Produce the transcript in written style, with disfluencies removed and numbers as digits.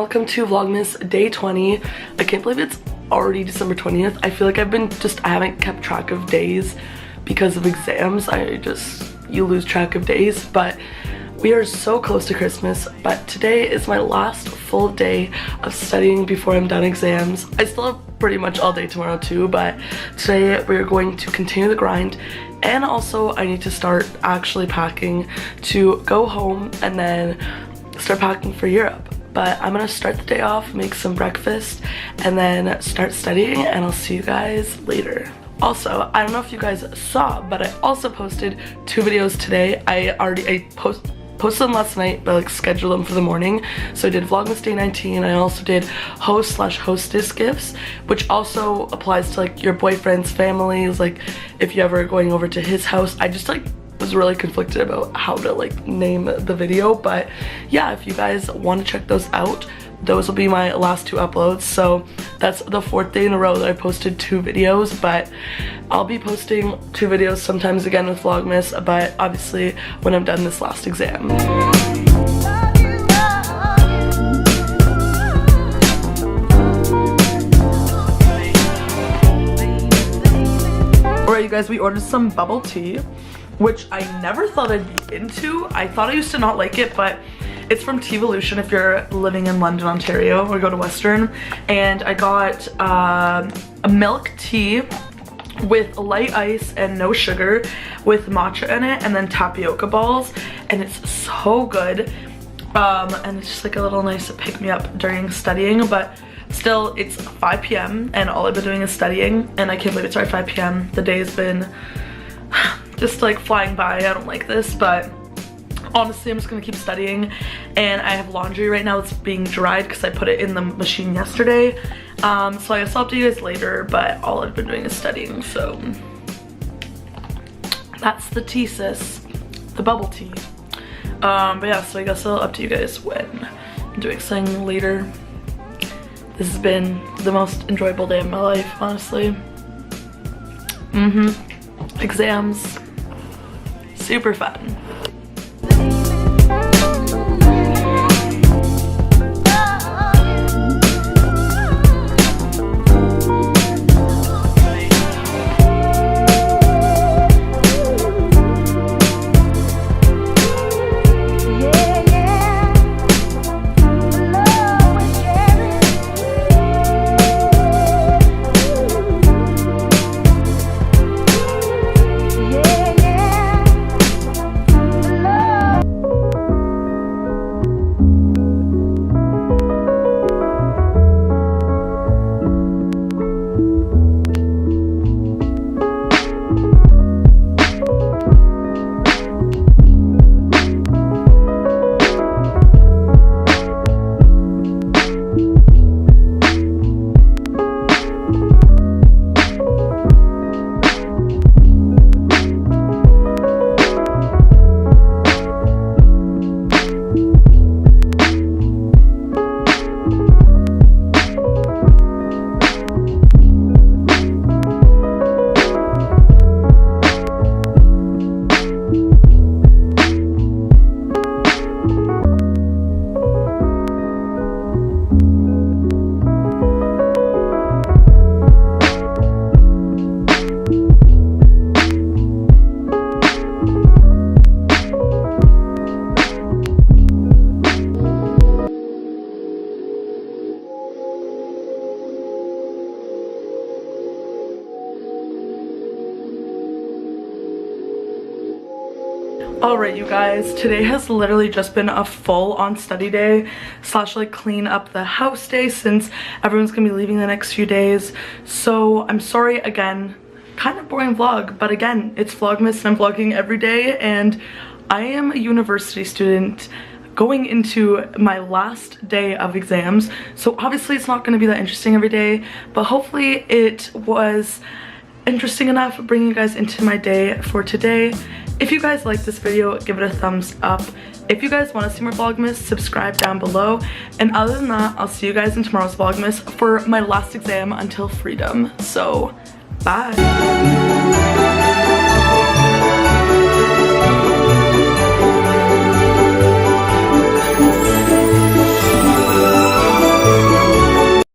welcome to Vlogmas day 20. I can't believe it's already December 20th. I feel like I haven't kept track of days because of exams. You lose track of days, but we are so close to Christmas. But today is my last full day of studying before I'm done exams. I still have pretty much all day tomorrow too, but today we're going to continue the grind. And also I need to start actually packing to go home and then start packing for Europe. But I'm gonna start the day off, make some breakfast, and then start studying, and I'll see you guys later. Also, I don't know if you guys saw, but I also posted 2 videos today. I posted them last night, but like scheduled them for the morning. So I did Vlogmas day 19. I also did host/hostess gifts, which also applies to like your boyfriend's families, like if you're ever going over to his house. I just was really conflicted about how to like name the video, but yeah, if you guys want to check those out, those will be my last 2 uploads. So that's the 4th day in a row that I posted 2 videos, but I'll be posting 2 videos sometimes again with Vlogmas, but obviously when I'm done this last exam. Alright you guys, we ordered some bubble tea, which I never thought I'd be into. I thought I used to not like it, but it's from Teavolution if you're living in London, Ontario, or go to Western. And I got a milk tea with light ice and no sugar with matcha in it, and then tapioca balls, and it's so good. And it's just like a little nice pick-me-up during studying, but still it's 5 p.m. and all I've been doing is studying, and I can't believe it's already 5 p.m. The day's been just like flying by. I don't like this, but honestly I'm just gonna keep studying. And I have laundry right now that's being dried because I put it in the machine yesterday. So I guess I'll update you guys later, but all I've been doing is studying. So that's the tea, sis, the bubble tea. But yeah, so I guess I'll update you guys when I'm doing something later. This has been the most enjoyable day of my life, honestly. Exams, super fun. Alright you guys, today has literally just been a full-on study day / like clean up the house day since everyone's gonna be leaving the next few days. So I'm sorry again, kind of boring vlog, but again, it's Vlogmas and I'm vlogging every day, and I am a university student going into my last day of exams. So obviously it's not gonna be that interesting every day, but hopefully it was interesting enough bringing you guys into my day for today. If you guys like this video, give it a thumbs up. If you guys want to see more Vlogmas, subscribe down below. And other than that, I'll see you guys in tomorrow's Vlogmas for my last exam until freedom. So, bye.